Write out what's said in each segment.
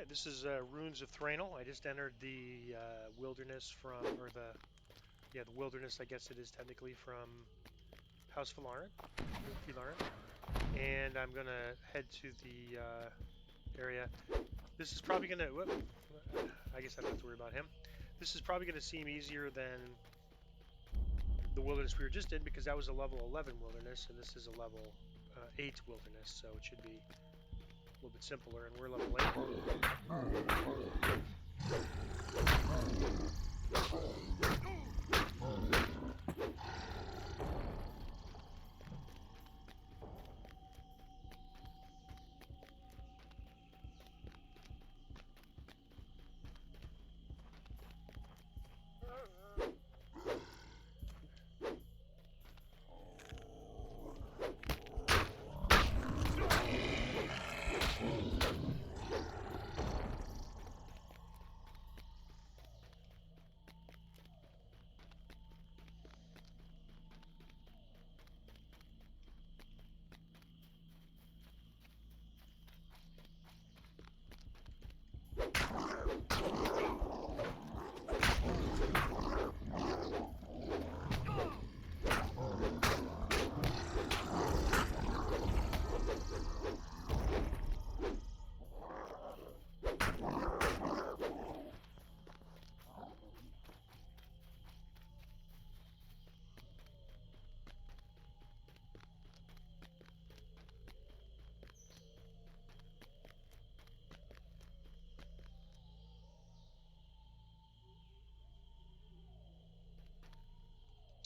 Alright, this is Runes of Threnal. I just entered the wilderness from, or the wilderness, I guess it is technically, from House Filarin, and I'm gonna head to the area. This is probably gonna, whoop, I guess I don't have to worry about him. This is probably gonna seem easier than the wilderness we were just in because that was a level 11 wilderness, and this is a level 8 wilderness, so it should be a little bit simpler, and we're level 8.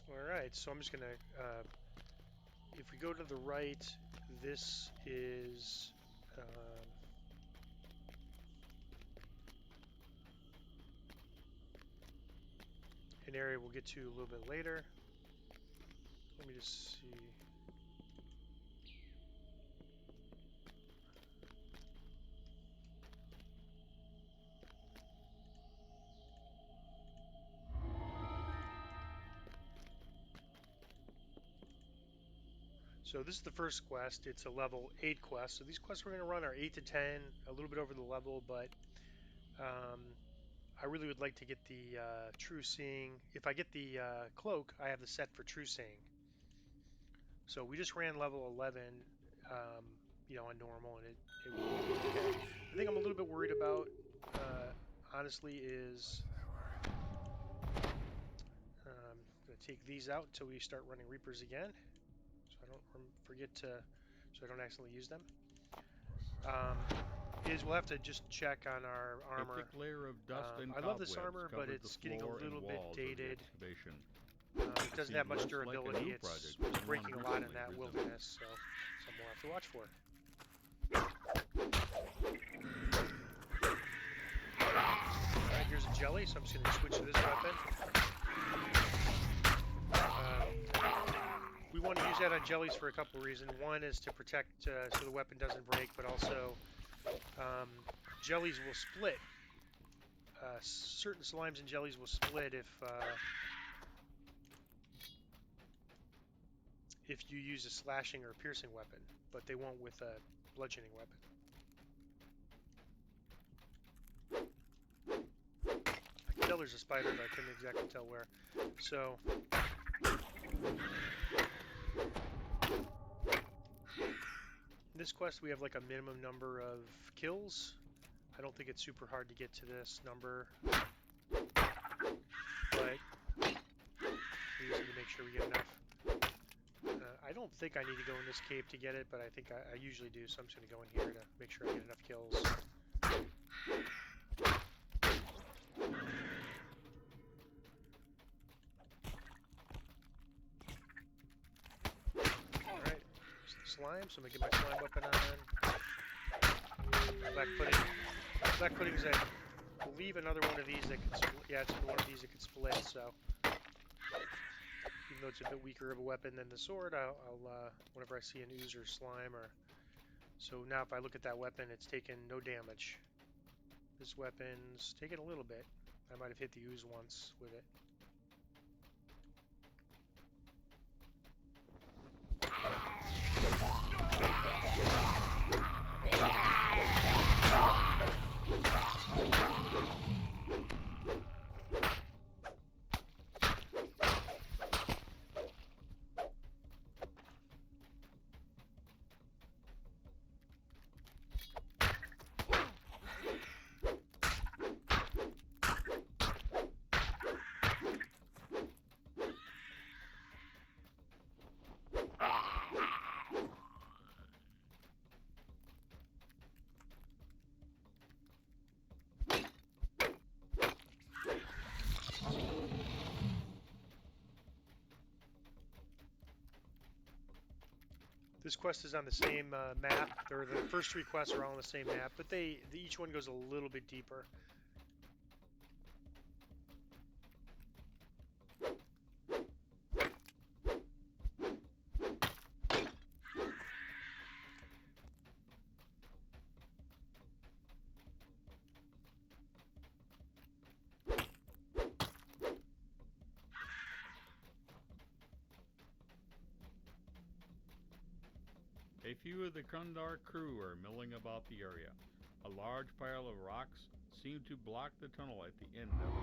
Alright, so I'm just gonna, if we go to the right, this is an area we'll get to a little bit later. Let me just see. So this is the first quest. It's a level 8 quest. So these quests we're going to run are 8 to 10, a little bit over the level, but I really would like to get the True Seeing. If I get the cloak, I have the set for True Seeing. So we just ran level 11, on normal, and it was okay. The thing I'm a little bit worried about, honestly, is I'm going to take these out until we start running Reapers again, so I don't forget to, so I don't accidentally use them. Is we'll have to just check on our armor. A thick layer of dust and I love this armor, but it's getting a little bit dated. It doesn't have much durability. It's breaking a lot in that wilderness, so something we'll have to watch for. Alright, here's a jelly, so I'm just going to switch to this weapon. We want to use that on jellies for a couple of reasons. One is to protect so the weapon doesn't break, but also jellies will split. Certain slimes and jellies will split if you use a slashing or a piercing weapon, but they won't with a bludgeoning weapon. I can tell there's a spider, but I couldn't exactly tell where. So in this quest we have like a minimum number of kills. I don't think it's super hard to get to this number, but we just need to make sure we get enough. I don't think I need to go in this cave to get it, but I think I usually do, so I'm just going to go in here to make sure I get enough kills. Alright, slime, so I'm going to get my slime weapon on. Black pudding is, I believe, another one of these that can split. Yeah, it's one of these that can split, so even though it's a bit weaker of a weapon than the sword, I'll whenever I see an ooze or slime, or so now if I look at that weapon, it's taken no damage. This weapon's taken a little bit. I might have hit the ooze once with it. This quest is on the same map, or the first 3 quests are all on the same map, but each one goes a little bit deeper. A few of the Kundar crew are milling about the area. A large pile of rocks seem to block the tunnel at the end of it.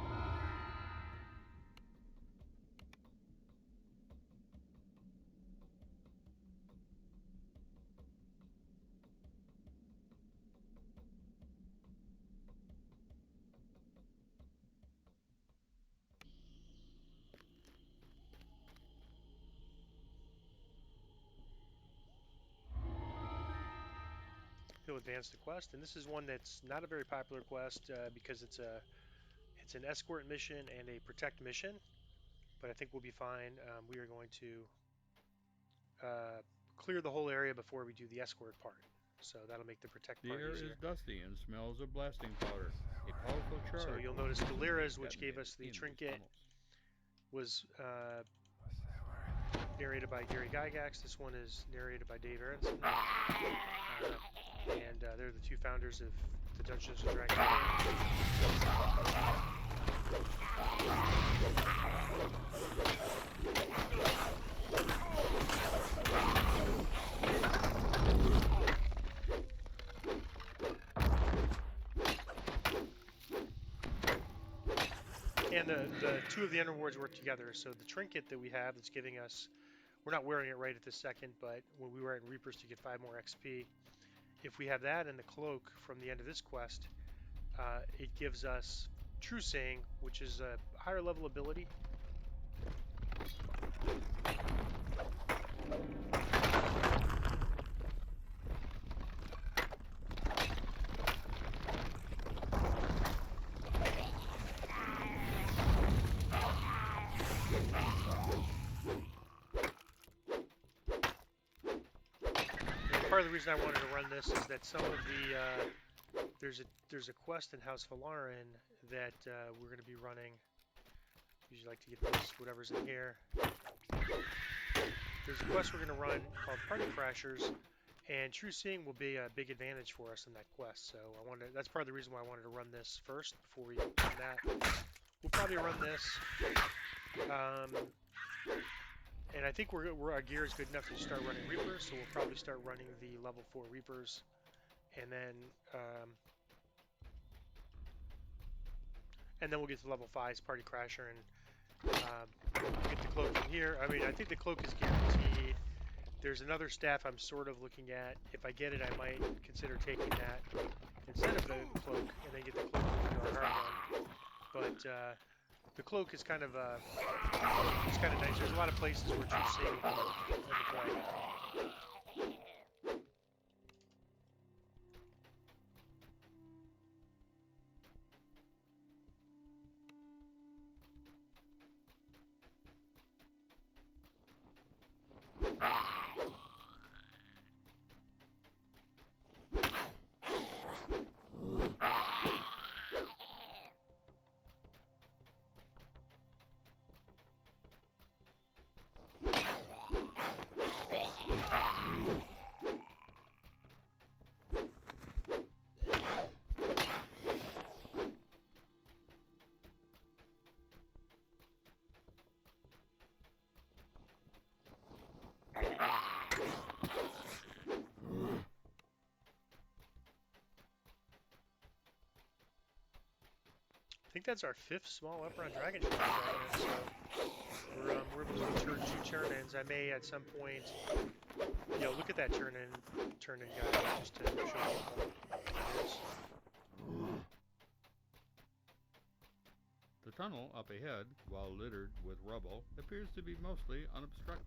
He'll advance the quest, and this is one that's not a very popular quest because it's an escort mission and a protect mission, but I think we'll be fine. We are going to clear the whole area before we do the escort part, so that'll make the protect The part air easier. is dusty and smells of blasting powder. A powerful charge. So you'll notice Delira's, which gave us the trinket, was narrated by Gary Gygax. This one is narrated by Dave Aronson. And they're the 2 founders of the Dungeons & Dragons game. And the 2 of the underwards work together. So the trinket that we have that's giving us, we're not wearing it right at this second, but when we wear it in Reapers to get 5 more XP, if we have that and the cloak from the end of this quest, it gives us True Seeing, which is a higher level ability. Part of the reason I wanted to run this is that some of the there's a quest in House Valarin that we're going to be running. Usually like to get this, whatever's in here. There's a quest we're going to run called Party Crashers, and True Seeing will be a big advantage for us in that quest. So that's part of the reason why I wanted to run this first before we run that. We'll probably run this. And I think our gear is good enough to start running Reapers, so we'll probably start running the level 4 Reapers, and then we'll get to level 5's Party Crasher and get the cloak in here. I mean, I think the cloak is guaranteed. There's another staff I'm sort of looking at. If I get it, I might consider taking that instead of the cloak, and then get the cloak to our hard one. But the cloak is kind of nice. There's a lot of places where True Seeing can play. I think that's our 5th small upper on Dragon Ship right now, so we're able to do 2 turn-ins. I may at some point, look at that turn-in guide just to show people what it is. The tunnel up ahead, while littered with rubble, appears to be mostly unobstructed.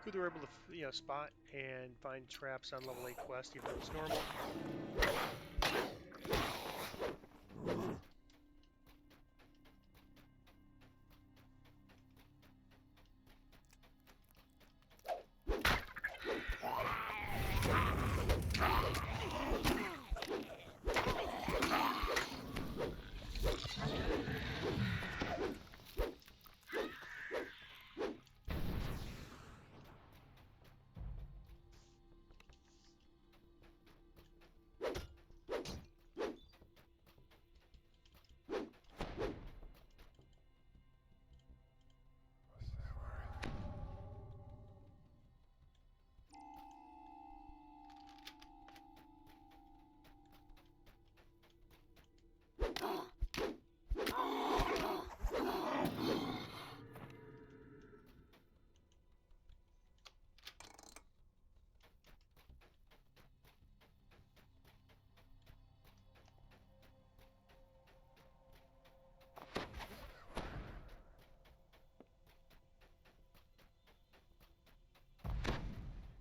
who they're able to spot and find traps on level 8 quest, even though it's normal.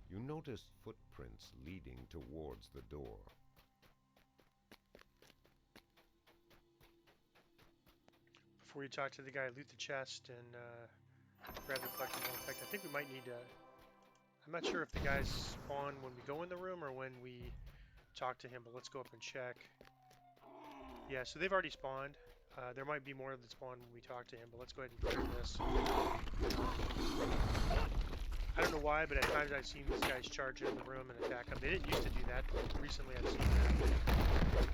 You notice footprints leading towards the door. Before you talk to the guy, loot the chest and grab the collectible. In fact, I think we might need to... I'm not sure if the guys spawn when we go in the room or when we talk to him, but let's go up and check. Yeah, so they've already spawned. There might be more that spawn when we talk to him, but let's go ahead and clear this. I don't know why, but at times I've seen these guys charge in the room and attack them. They didn't used to do that, but recently I've seen that.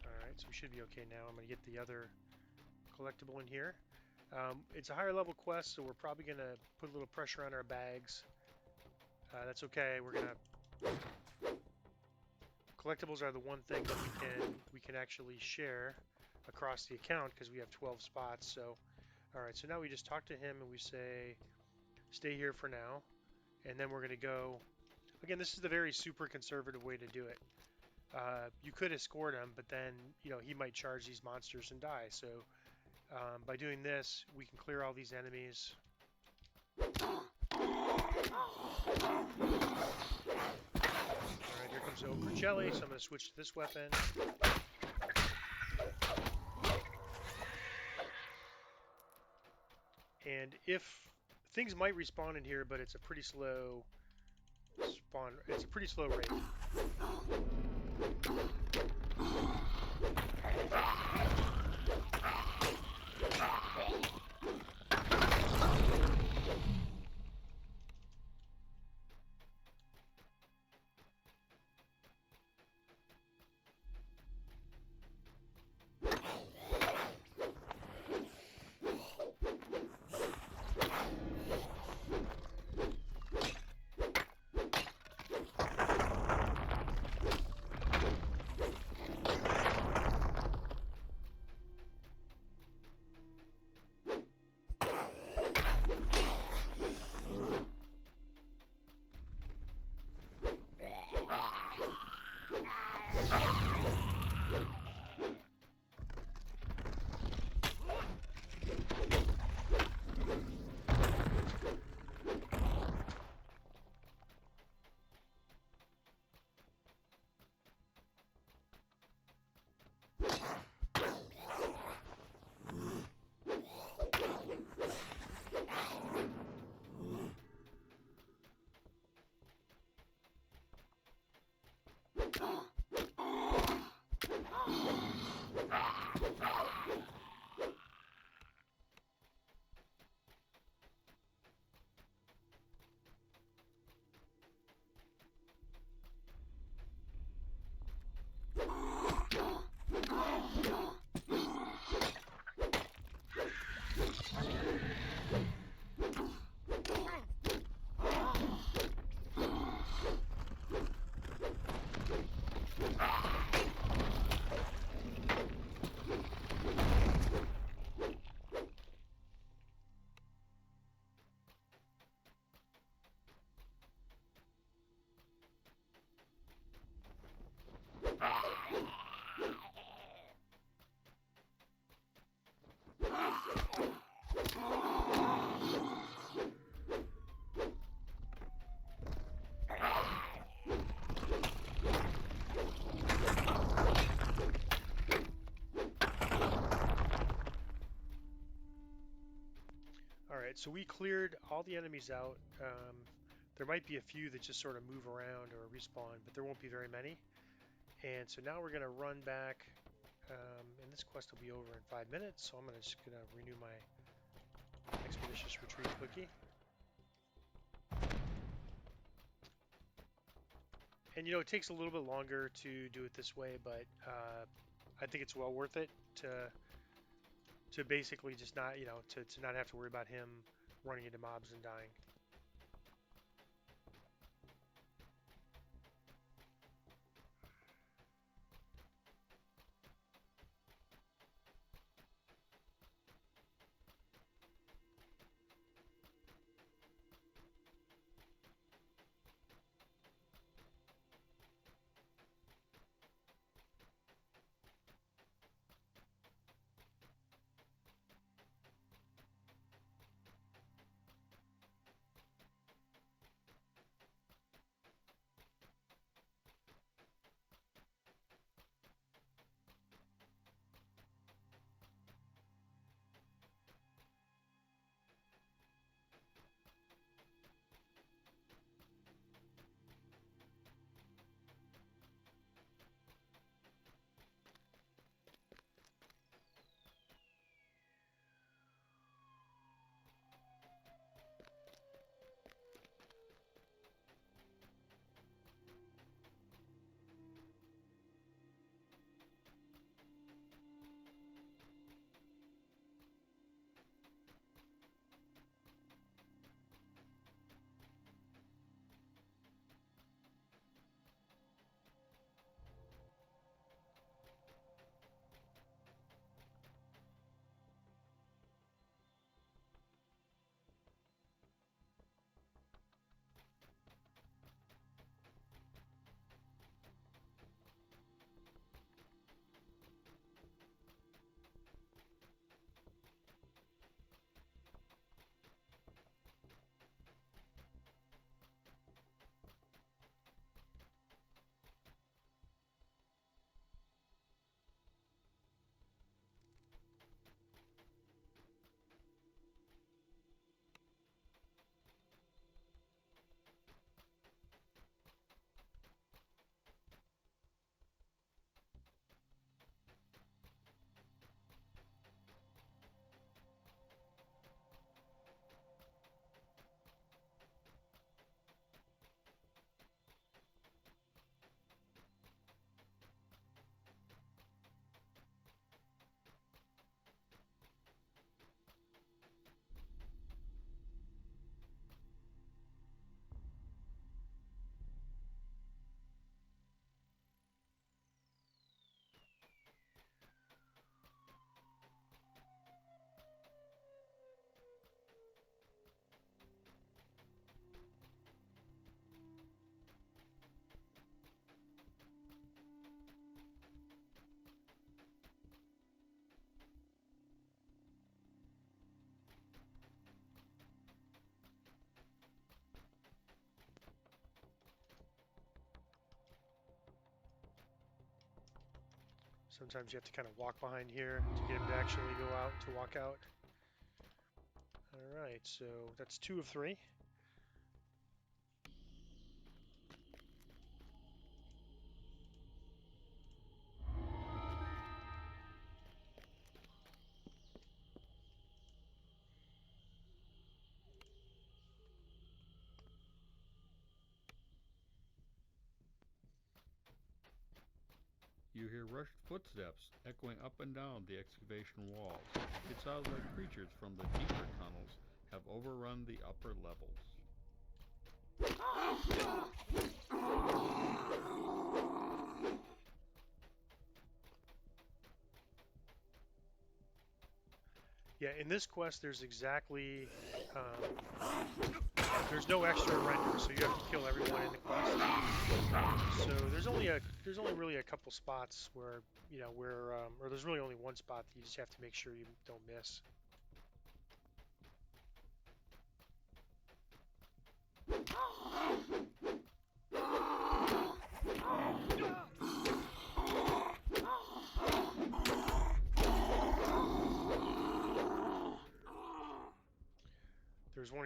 Alright, so we should be okay now. I'm going to get the other collectible in here. It's a higher level quest, so we're probably going to put a little pressure on our bags. That's okay. We're going to... Collectibles are the one thing that we can actually share across the account because we have 12 spots. So, alright, so now we just talk to him and we say... Stay here for now, and then we're going to go. Again, this is the very super conservative way to do it. You could escort him, but then he might charge these monsters and die. So by doing this, we can clear all these enemies. All right, here comes Ogre Jelly, so I'm going to switch to this weapon. And if things might respawn in here, but it's a pretty slow spawn. It's a pretty slow rate. Alright, so we cleared all the enemies out. There might be a few that just sort of move around or respawn, but there won't be very many. And so now we're going to run back, and this quest will be over in 5 minutes, so I'm just going to renew my Expeditious Retreat cookie. And you know, it takes a little bit longer to do it this way, but I think it's well worth it to basically just not, you know, to not have to worry about him running into mobs and dying. Sometimes you have to kind of walk behind here to get him to actually go out, to walk out. Alright, so that's 2 of 3. You hear rushed footsteps echoing up and down the excavation walls. It sounds like creatures from the deeper tunnels have overrun the upper levels. Yeah, in this quest, there's exactly there's no extra render, so you have to kill everyone in the quest. So there's only really a couple spots where or there's really only one spot that you just have to make sure you don't miss.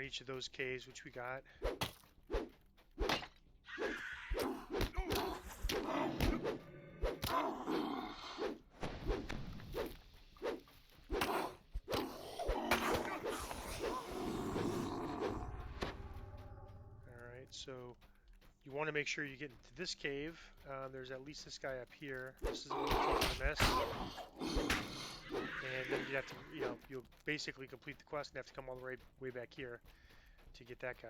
each of those caves, which we got. Alright, so you want to make sure you get into this cave. There's at least this guy up here. This is the one taking the mess. And then you have to, you'll basically complete the quest and have to come all the way back here to get that guy.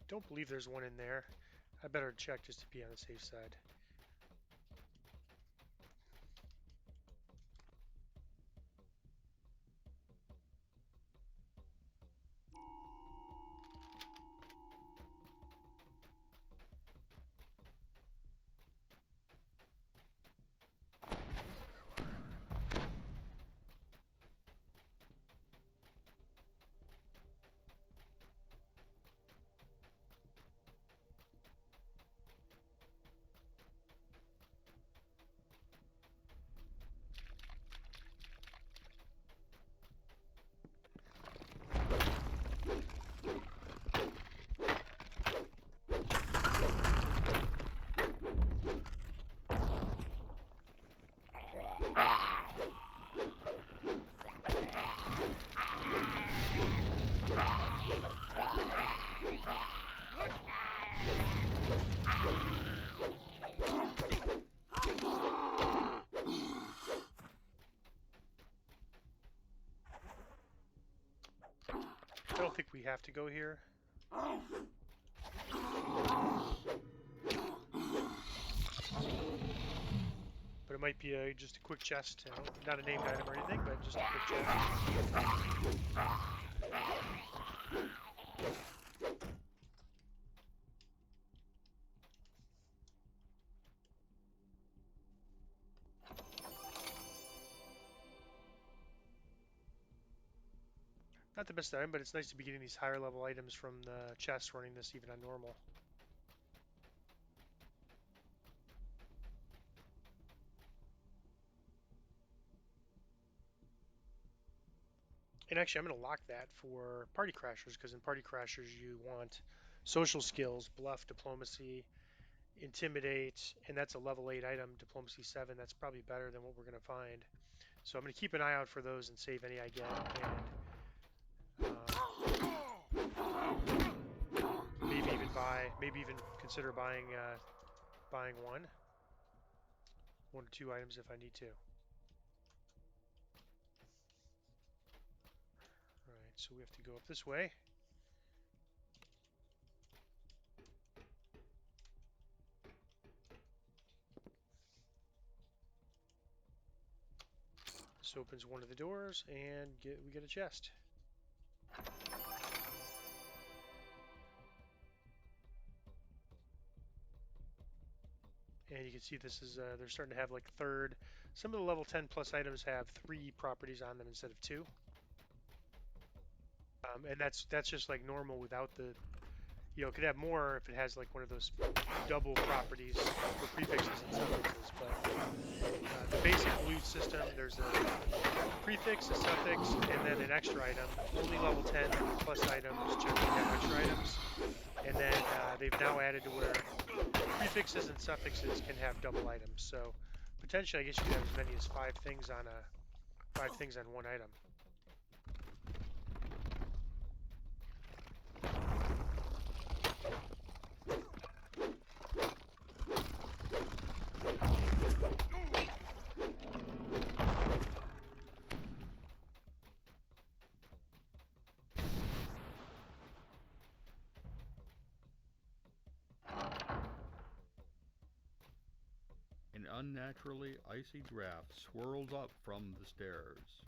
Don't believe there's one in there. I better check just to be on the safe side. I don't think we have to go here. But it might be just a quick chest, you know? Not a named item or anything, but just a quick chest. Not the best item, but it's nice to be getting these higher level items from the chests running this even on normal. And actually, I'm going to lock that for Party Crashers, because in Party Crashers you want social skills, bluff, diplomacy, intimidate, and that's a level 8 item, diplomacy 7. That's probably better than what we're going to find. So I'm going to keep an eye out for those and save any I get, and maybe even consider buying one or two items if I need to. All right, so we have to go up this way. This opens one of the doors, and we get a chest. And you can see this is they're starting to have like third. Some of the level 10 plus items have 3 properties on them instead of 2. And that's just like normal without the, you know, it could have more if it has like one of those double properties for prefixes and suffixes. But the basic loot system, there's a prefix, a suffix, and then an extra item. Only level 10 plus items generally have extra items. And then they've now added to where prefixes and suffixes can have double items. So potentially, I guess you could have as many as 5 things on one item. An unnaturally icy draft swirls up from the stairs.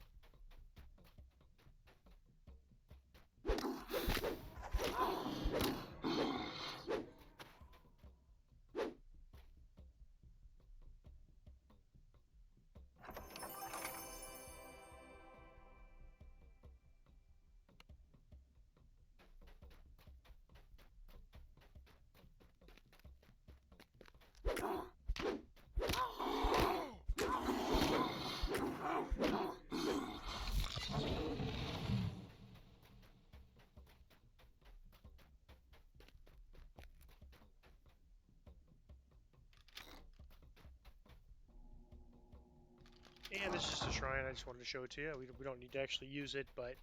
And this is just a shrine. I just wanted to show it to you. We don't need to actually use it, but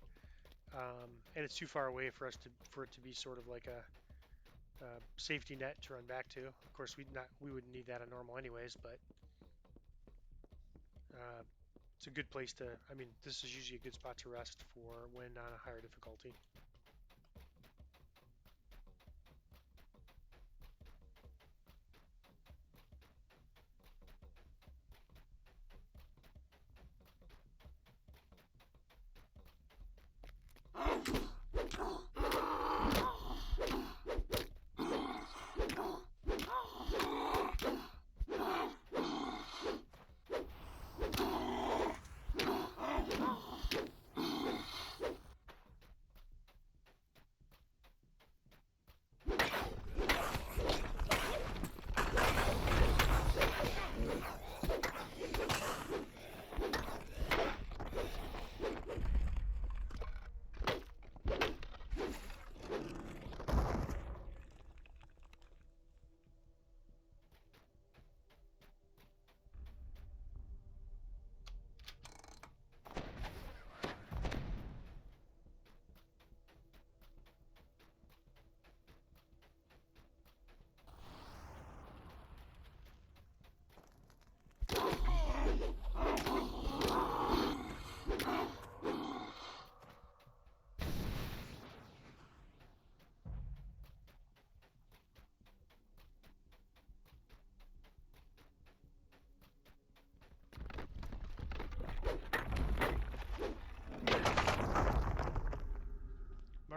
and it's too far away for it to be sort of like a safety net to run back to. Of course, we wouldn't need that on normal anyways, but it's a good place to. I mean, this is usually a good spot to rest for when on a higher difficulty.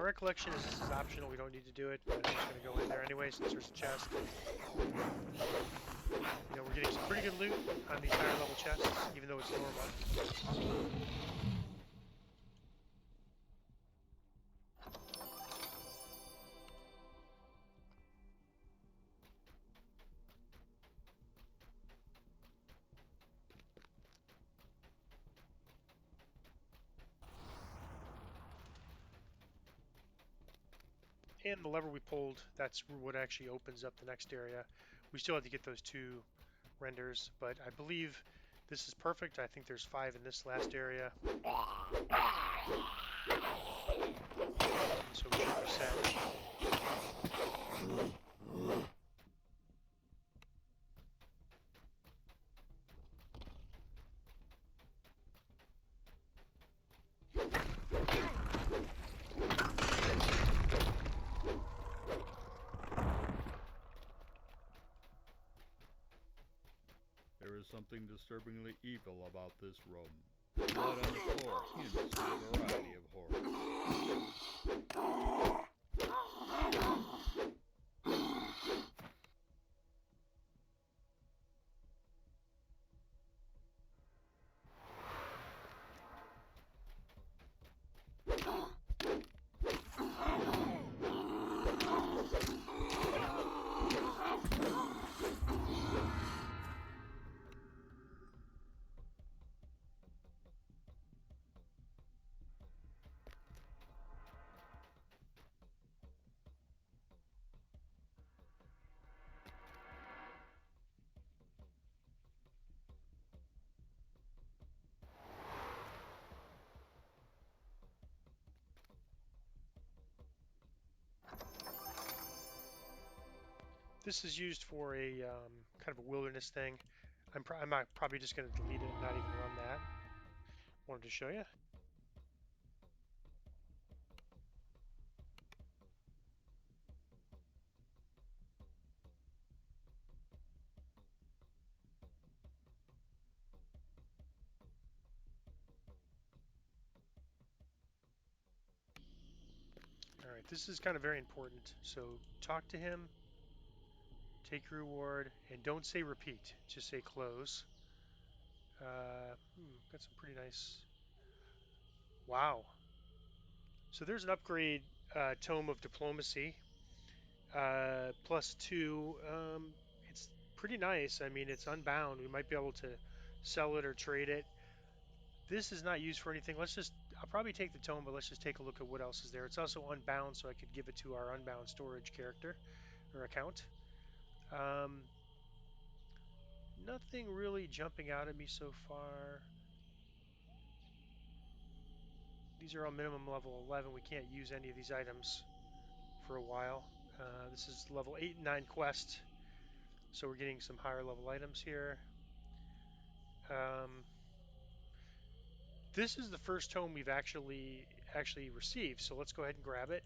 recollection is this is optional. We don't need to do it, but I'm just going to go in there anyway since there's a chest. You know, we're getting some pretty good loot on these higher level chests, even though it's normal. And the lever we pulled, that's what actually opens up the next area. We still have to get those 2 renders, but I believe this is perfect. I think there's 5 in this last area. So we should be set. There is something disturbingly evil about this room. The blood on the floor hints at a variety of horrors. This is used for a kind of a wilderness thing. I'm probably just going to delete it and not even run that. Wanted to show you. All right, this is kind of very important. So talk to him, take your reward, and don't say repeat. Just say close. Got some pretty nice. Wow. So there's an upgrade tome of diplomacy, +2. It's pretty nice. I mean, it's unbound. We might be able to sell it or trade it. This is not used for anything. I'll probably take the tome, but let's just take a look at what else is there. It's also unbound, so I could give it to our unbound storage character or account. Nothing really jumping out at me so far. These are all minimum level 11. We can't use any of these items for a while. This is level 8 and 9 quest, so we're getting some higher level items here. This is the first tome we've actually received, so let's go ahead and grab it.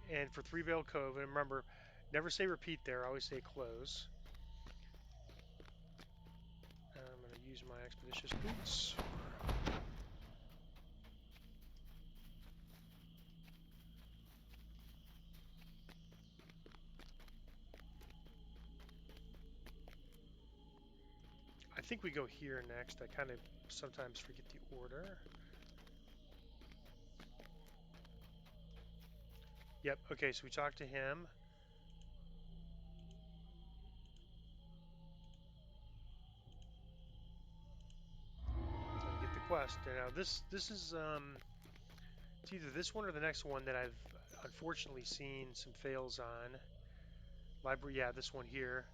And for Three Veil Cove, and remember, never say repeat there, always say close. I'm going to use my expeditious boots. I think we go here next. I kind of sometimes forget the order. Yep, okay, so we talked to him. And get the quest. Now this is it's either this one or the next one that I've unfortunately seen some fails on. Library, yeah, this one here.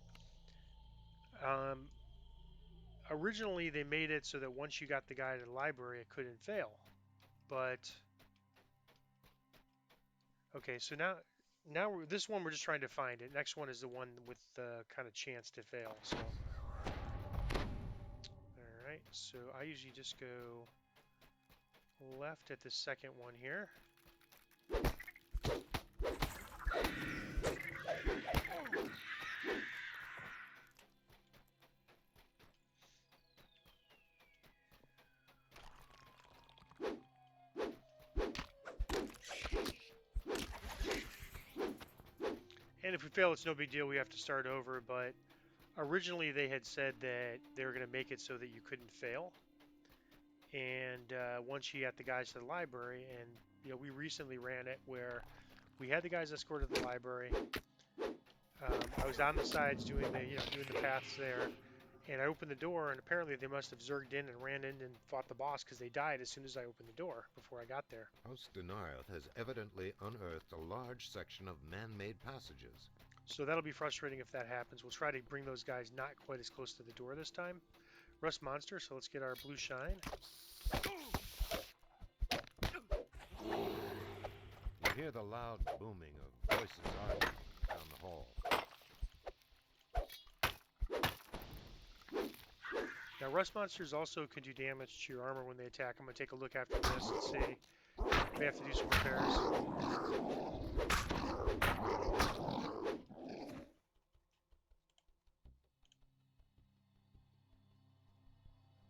Originally they made it so that once you got the guy to the library it couldn't fail. But okay, so now this one we're just trying to find it. Next one is the one with the kind of chance to fail. So, all right. So I usually just go left at the second one here. And if we fail, it's no big deal. We have to start over. But originally, they had said that they were going to make it so that you couldn't fail. And once you got the guys to the library, and we recently ran it where we had the guys escorted to the library. I was on the sides doing the paths there, and I opened the door, and apparently they must have zerged in and ran in and fought the boss because they died as soon as I opened the door before I got there. House Denarth has evidently unearthed a large section of man-made passages. So that'll be frustrating if that happens. We'll try to bring those guys not quite as close to the door this time. Rust monster, so let's get our blue shine. You hear the loud booming of voices arguing down the hall. Now, rust monsters also can do damage to your armor when they attack. I'm going to take a look after this and see. We have to do some repairs.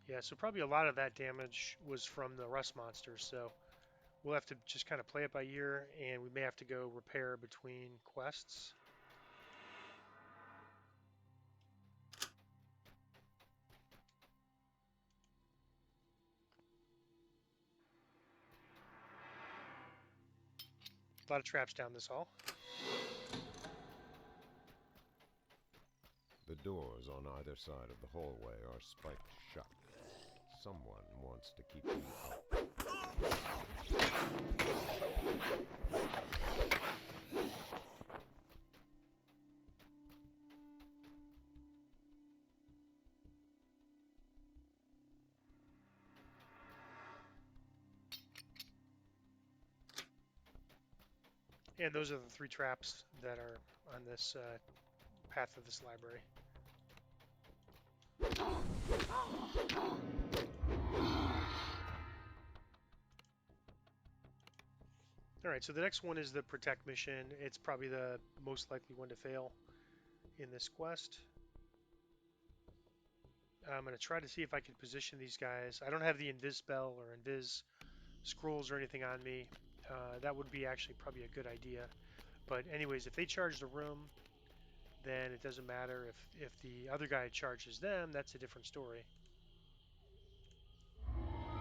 Yeah, so probably a lot of that damage was from the rust monsters, so we'll have to just kind of play it by ear, and we may have to go repair between quests. A lot of traps down this hall. The doors on either side of the hallway are spiked shut. Someone wants to keep them out. And those are the 3 traps that are on this path of this library. Alright, so the next one is the protect mission. It's probably the most likely one to fail in this quest. I'm going to try to see if I can position these guys. I don't have the invis spell or invis scrolls or anything on me. That would be actually probably a good idea. But anyways, if they charge the room, then it doesn't matter. If the other guy charges them, that's a different story.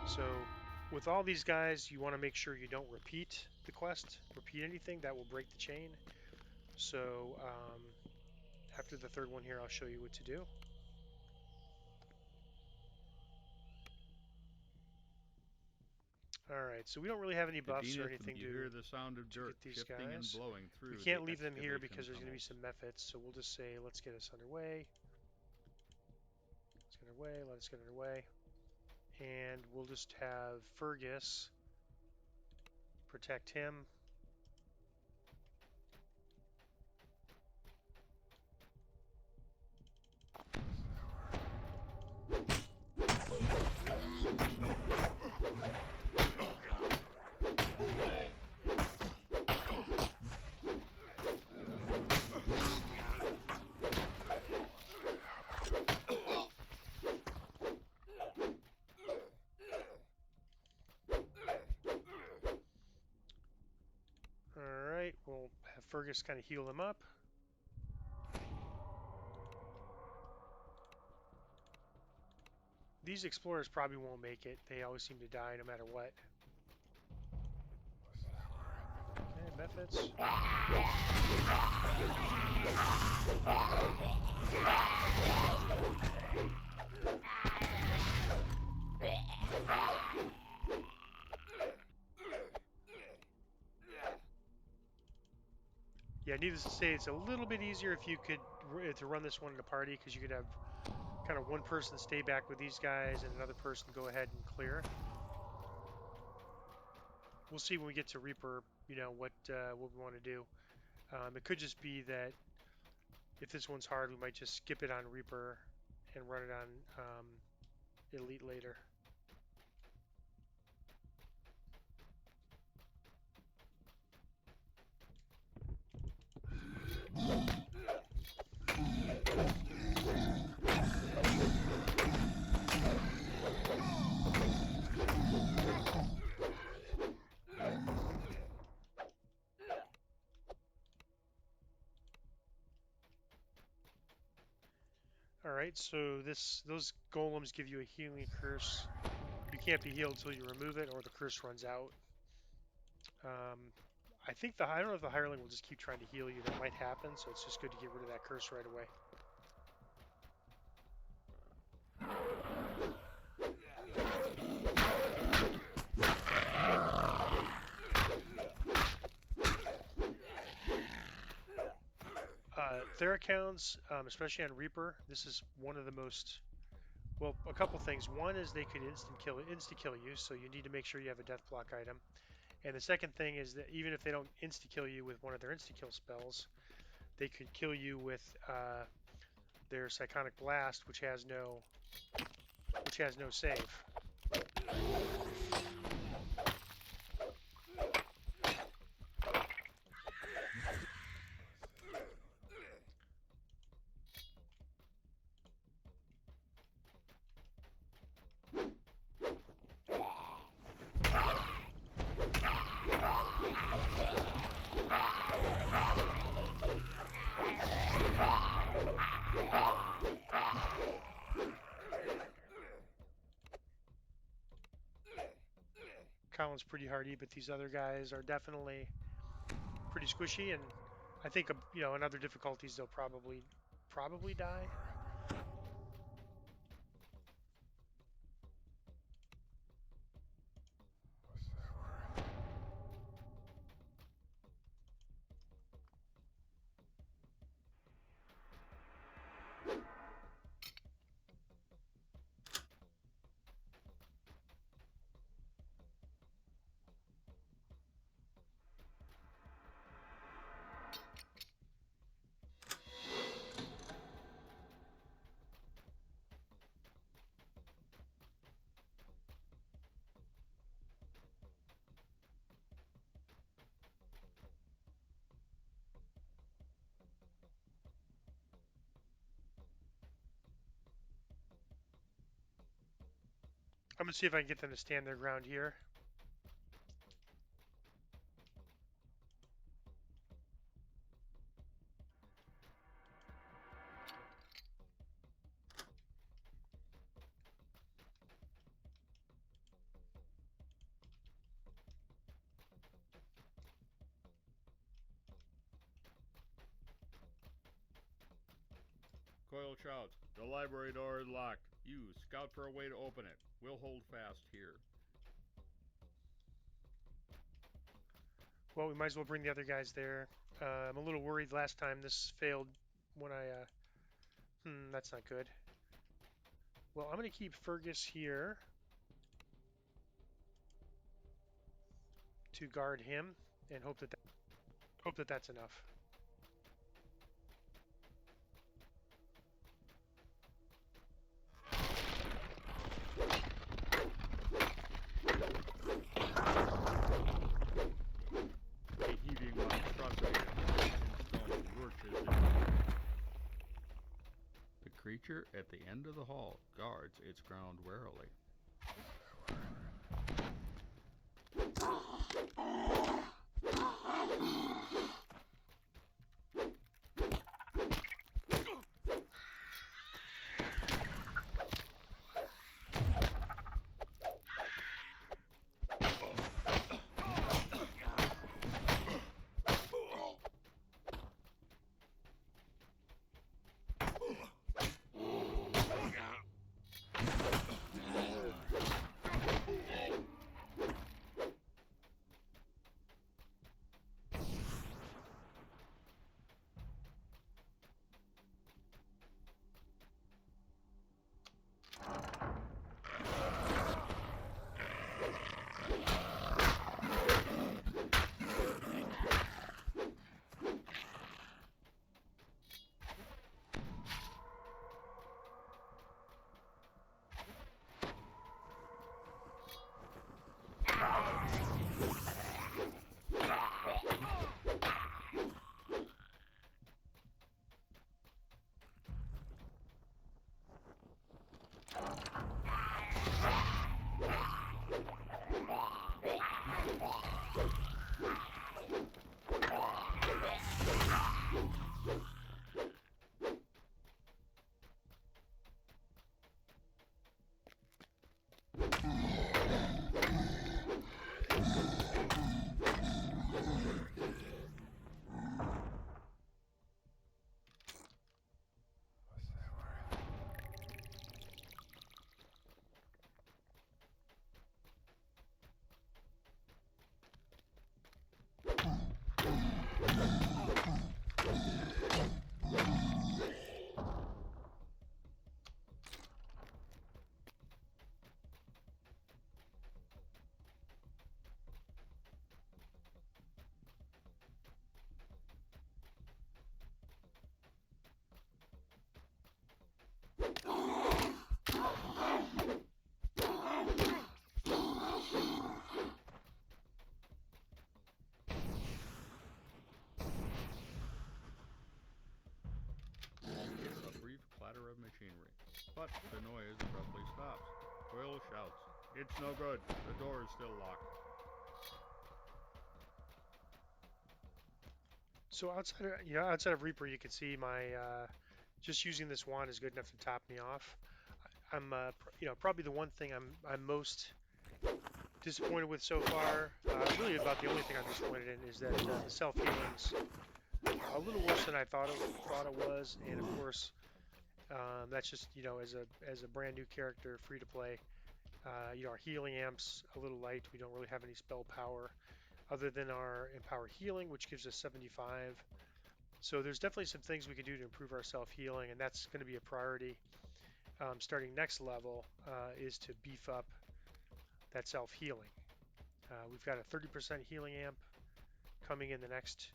So with all these guys, you want to make sure you don't repeat the quest, repeat anything. That will break the chain. So after the 3rd one here, I'll show you what to do. Alright, so we don't really have any buffs or anything you hear the sound of dirt get these shifting guys. and blowing through. We can't leave them here because there's going to be some methods, so we'll just say, let's get us underway. Let's get underway, let us get underway. And we'll just have Fergus protect him. Alright, we'll have Fergus kind of heal him up. These explorers probably won't make it. They always seem to die no matter what. Okay, methods. Yeah, needless to say, it's a little bit easier if you could to run this one in a party, because you could have kind of one person stay back with these guys and another person go ahead and clear. We'll see when we get to Reaper, what we want to do. It could just be that if this one's hard, we might just skip it on Reaper and run it on Elite later. right? So those golems give you a healing curse. You can't be healed until you remove it, or the curse runs out. I don't know if the hireling will just keep trying to heal you. That might happen, so it's just good to get rid of that curse right away. Theracounds, especially on Reaper, this is one of the most, well, a couple things. One is they could insta kill you, so you need to make sure you have a death block item. And the second thing is that even if they don't insta kill you with one of their insta kill spells, they could kill you with their Psychonic Blast, which has no save. Colin's pretty hardy, but these other guys are definitely pretty squishy, and I think in other difficulties they'll probably die. I'm gonna see if I can get them to stand their ground here. Coil shouts, "The library door is locked. You, scout for a way to open it. We'll hold fast here." Well, we might as well bring the other guys there. I'm a little worried last time this failed when I... that's not good. Well, I'm going to keep Fergus here to guard him and hope that that's enough. A heaving monstrosity in stone lurches in. The creature at the end of the hall guards its ground warily. But the noise abruptly stops. Coyle shouts, "It's no good. The door is still locked." So outside of Reaper, you can see my just using this wand is good enough to top me off. I'm probably the one thing I'm most disappointed with so far. Really, about the only thing I'm disappointed in is that the self healing's a little worse than I thought it was, and of course that's just as a brand new character, free to play. Our healing amp's a little light. We don't really have any spell power other than our empower healing, which gives us 75. So there's definitely some things we could do to improve our self healing, and that's going to be a priority. Starting next level is to beef up that self healing. We've got a 30% healing amp coming in the next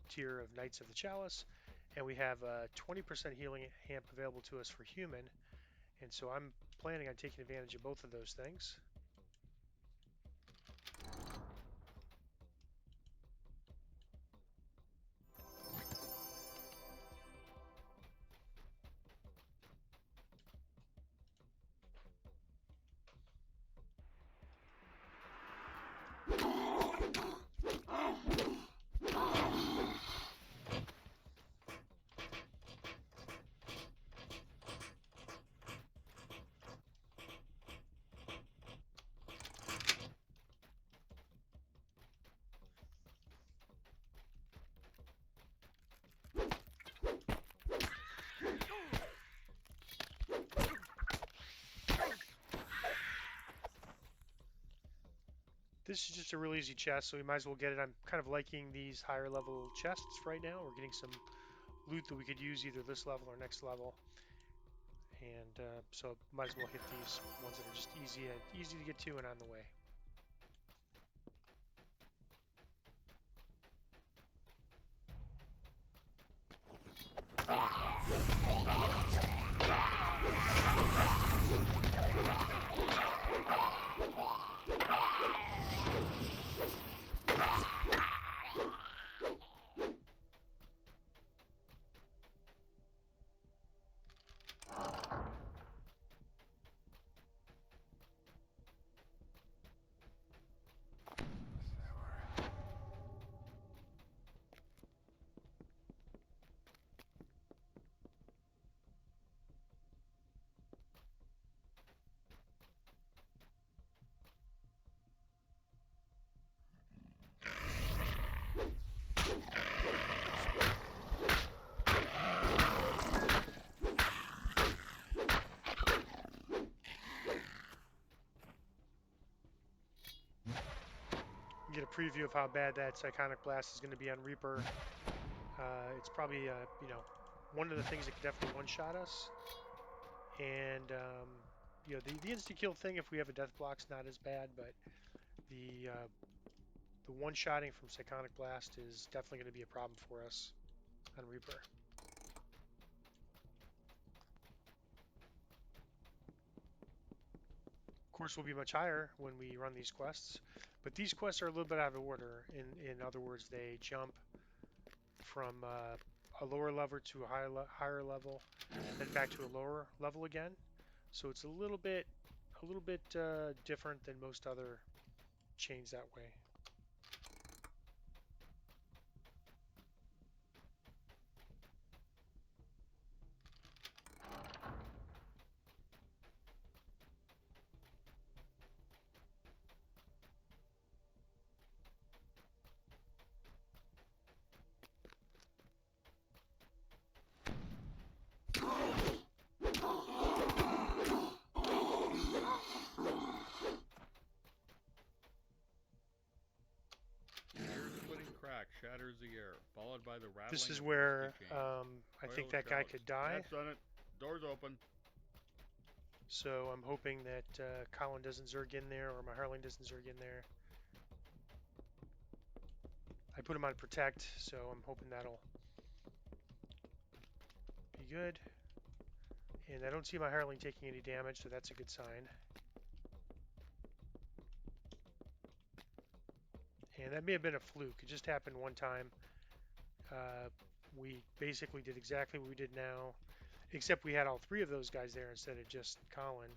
tier of Knights of the Chalice, and we have a 20% healing amp available to us for human. And so I'm planning on taking advantage of both of those things. This is just a really easy chest, so we might as well get it. I'm kind of liking these higher level chests right now. We're getting some loot that we could use either this level or next level. And so might as well hit these ones that are just easy to get to and on the way. Get a preview of how bad that Psychonic Blast is going to be on Reaper. It's probably one of the things that could definitely one-shot us. And the insta-kill thing, if we have a death block's not as bad, but the one-shotting from Psychonic Blast is definitely going to be a problem for us on Reaper. Of course, we'll be much higher when we run these quests, but these quests are a little bit out of order. In other words, they jump from a lower level to a higher level, then back to a lower level again. So it's a little bit different than most other chains that way. Shatters the air, followed by the rattling. This is where I think that guy could die. That's done it. Door's open. So I'm hoping that Colin doesn't zerg in there or my Harling doesn't zerg in there. I put him on protect, so I'm hoping that'll be good. And I don't see my Harling taking any damage, so that's a good sign. And that may have been a fluke. It just happened one time. We basically did exactly what we did now. except we had all three of those guys there instead of just Colin.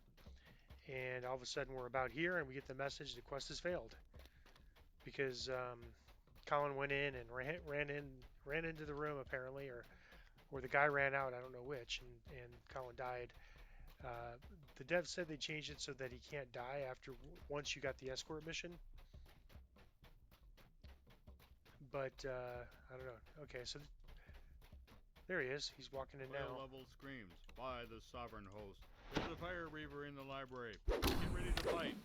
And all of a sudden we're about here and we get the message the quest has failed because Colin went in and ran into the room apparently, or the guy ran out. I don't know which, and Colin died. Uh, the dev said they changed it so that he can't die after once you got the escort mission. But I don't know. Okay, so there he is. He's walking in Oil now. level screams. By the sovereign host. There's a fire reaver in the library. Get ready to fight.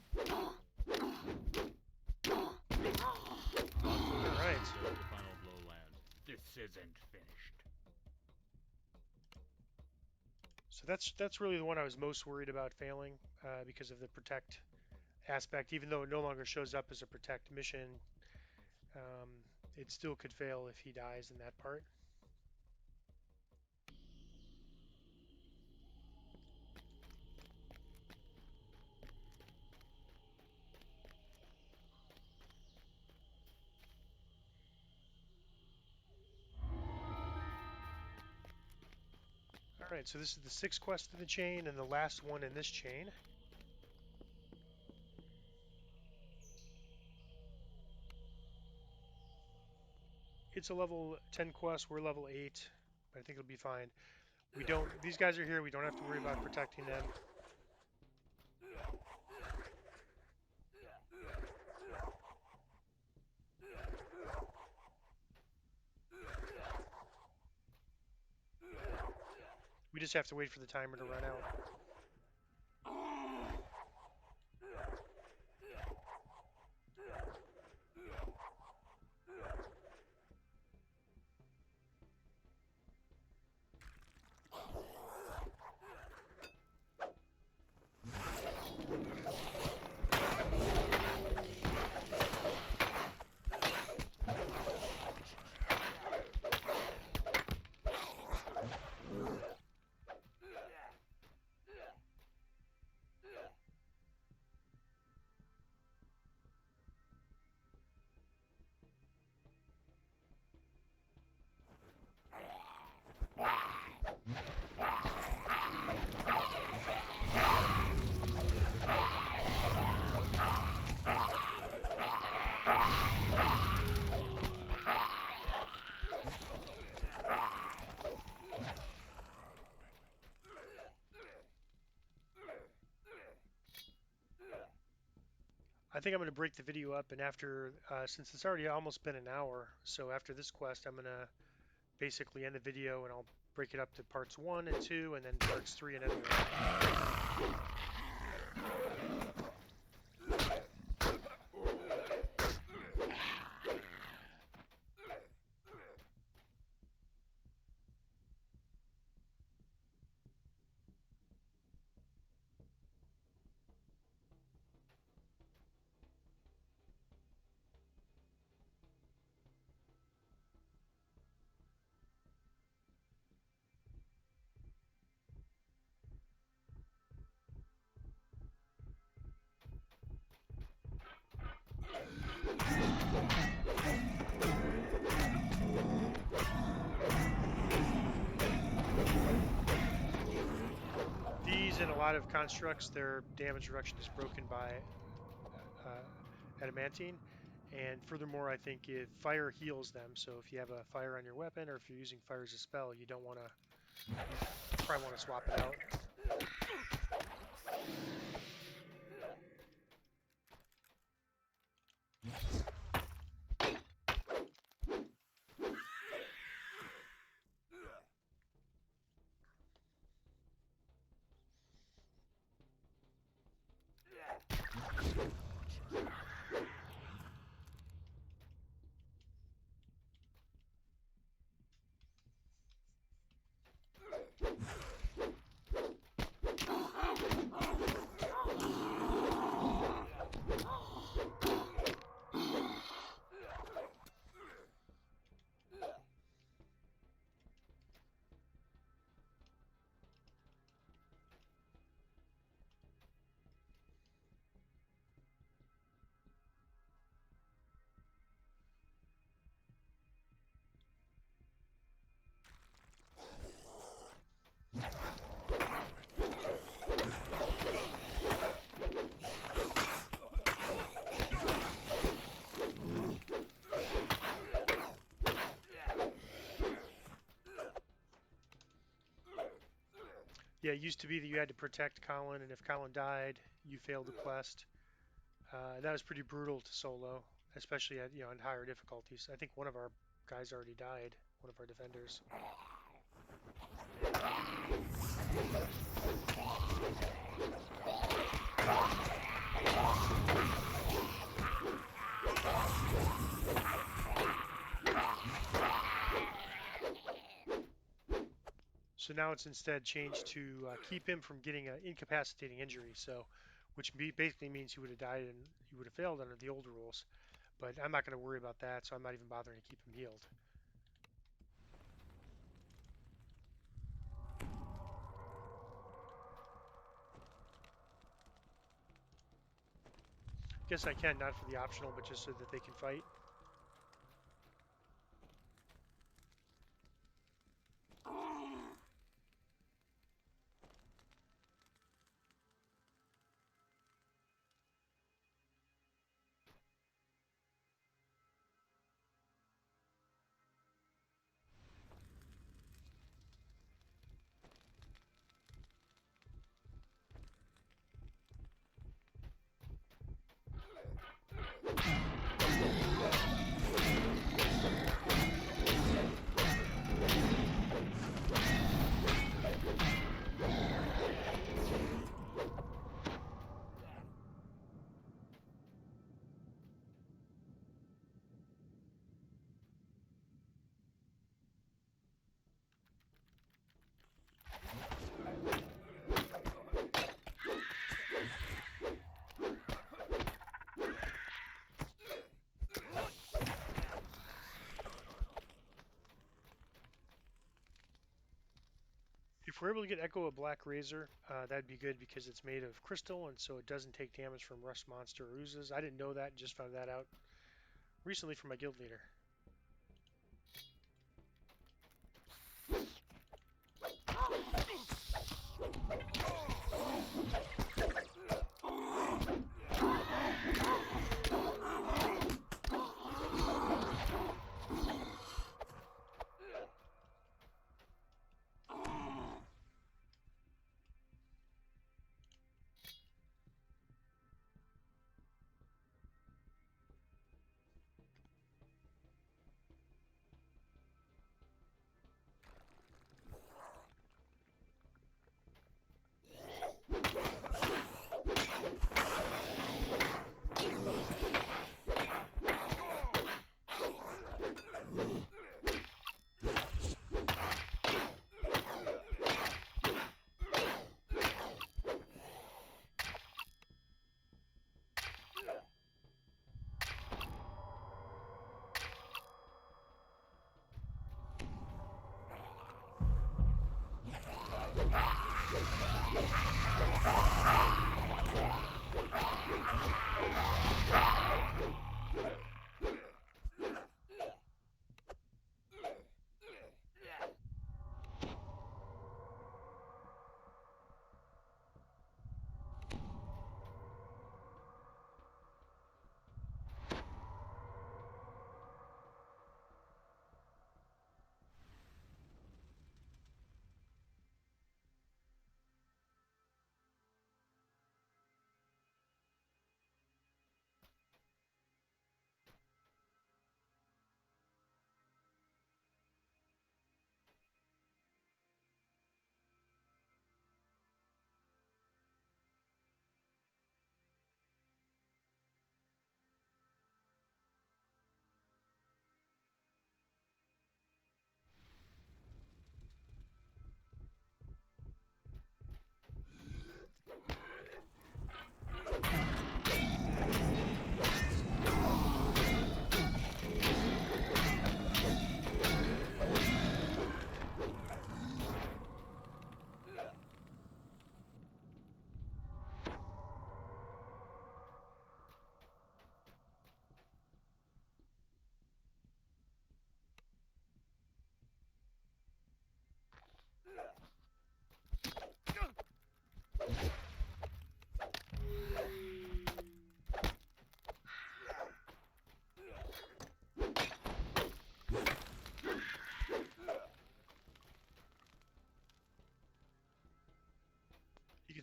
All right. The final blow lands. This isn't finished. So that's really the one I was most worried about failing because of the protect aspect. Even though it no longer shows up as a protect mission, um, it still could fail if he dies in that part. All right, so this is the sixth quest in the chain and the last one in this chain. It's a level 10 quest. We're level 8, but I think it'll be fine. We don't. These guys are here. We don't have to worry about protecting them. We just have to wait for the timer to run out. I think I'm going to break the video up, and after, since it's already almost been an hour, so after this quest, I'm going to basically end the video, and I'll break it up to parts 1 and 2, and then parts 3 and everything. These and a lot of constructs, their damage reduction is broken by adamantine. And furthermore, I think if fire heals them, so if you have a fire on your weapon or if you're using fire as a spell, you don't want to, probably want to swap it out. Yeah, it used to be that you had to protect Colin, and if Colin died, you failed the quest. That was pretty brutal to solo, especially at on higher difficulties. I think one of our guys already died, one of our defenders. So now it's instead changed to keep him from getting an incapacitating injury. So, basically means he would have died and he would have failed under the old rules. But I'm not going to worry about that, so I'm not even bothering to keep him healed. Guess I can, not for the optional, but just so that they can fight. If we're able to get Echo a Black Razor, that'd be good because it's made of crystal and so it doesn't take damage from rust monster or oozes. I didn't know that, just found that out recently from my guild leader.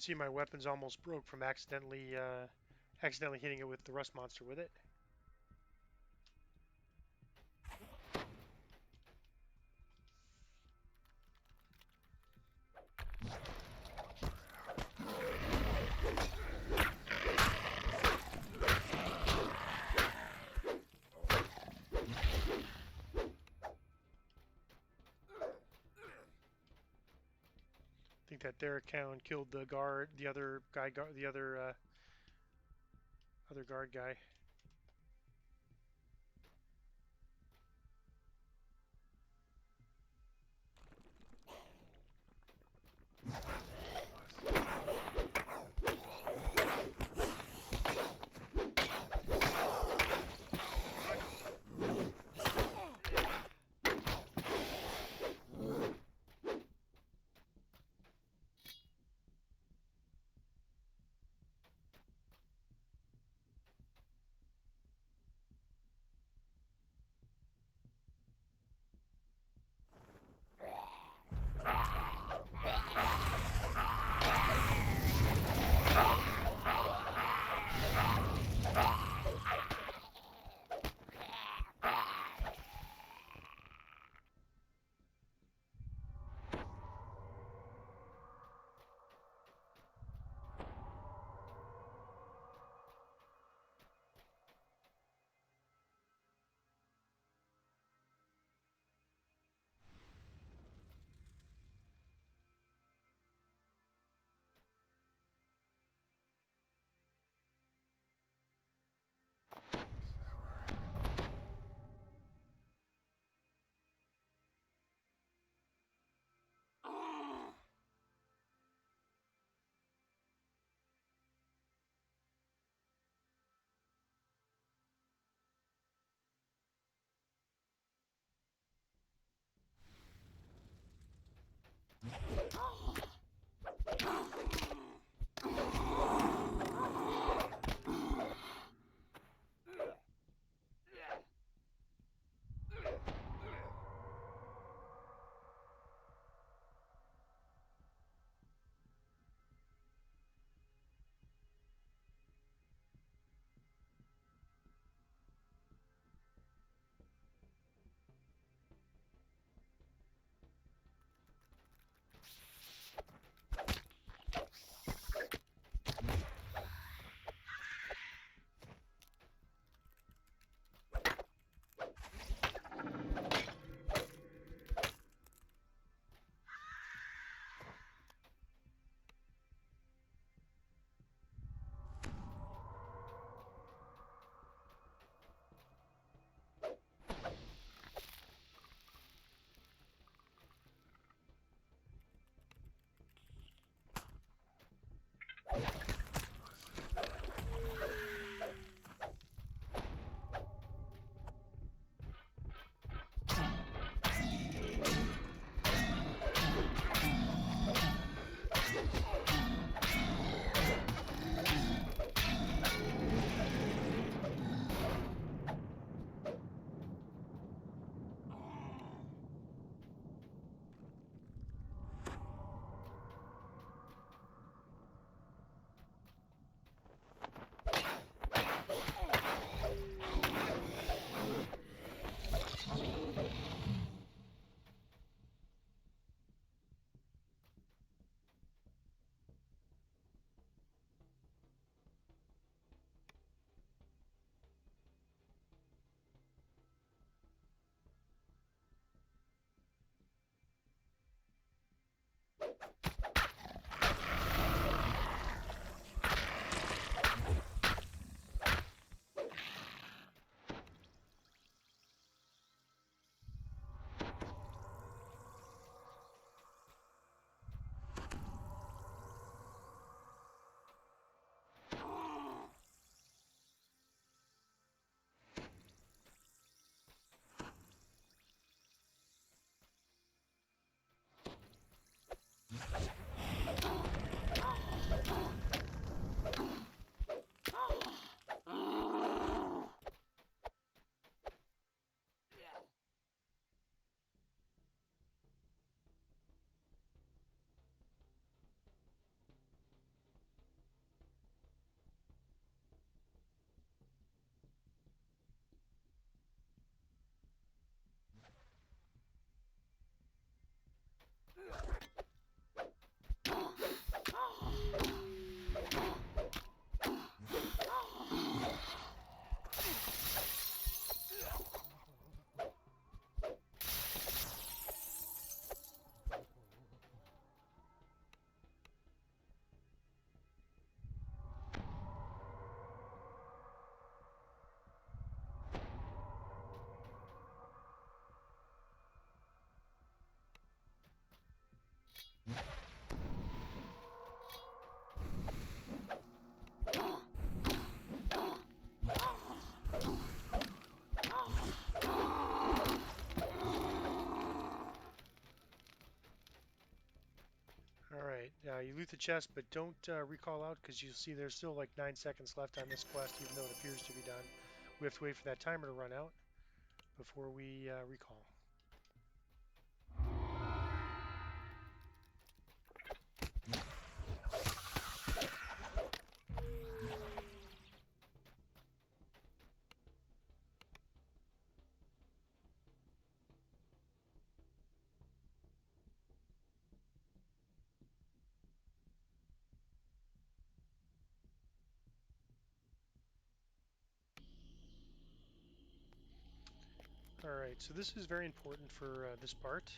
can see my weapon's almost broke from accidentally hitting it with the rust monster with it. I think that Derek Cowan killed the guard, the other guy, the other guard guy. You loot the chest, but don't recall out because you'll see there's still like 9 seconds left on this quest, even though it appears to be done. We have to wait for that timer to run out before we recall. Alright, so this is very important for this part.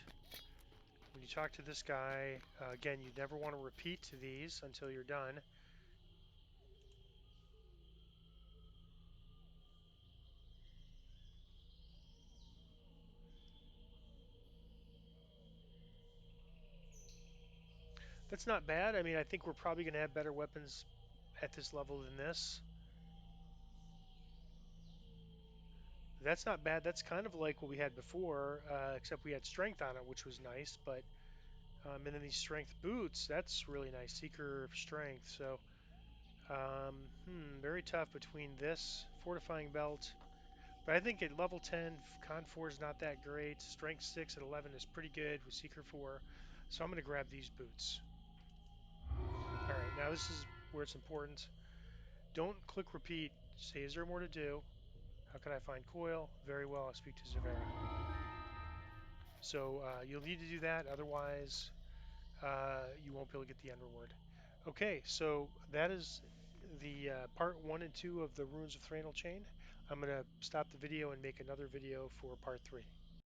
When you talk to this guy, again, you never want to repeat these until you're done. That's not bad. I mean, I think we're probably going to have better weapons at this level than this. That's not bad. That's kind of like what we had before, except we had strength on it, which was nice. But and then these strength boots, that's really nice. Seeker strength. So very tough between this fortifying belt. But I think at level 10, Con 4 is not that great. Strength 6 at 11 is pretty good with Seeker 4. So I'm going to grab these boots. All right, now this is where it's important. Don't click repeat. Say, is there more to do? How can I find Coil? Very well, I'll speak to Zavera. So you'll need to do that, otherwise you won't be able to get the end reward. Okay, so that is the part 1 and 2 of the Ruins of Threnal chain. I'm going to stop the video and make another video for part 3.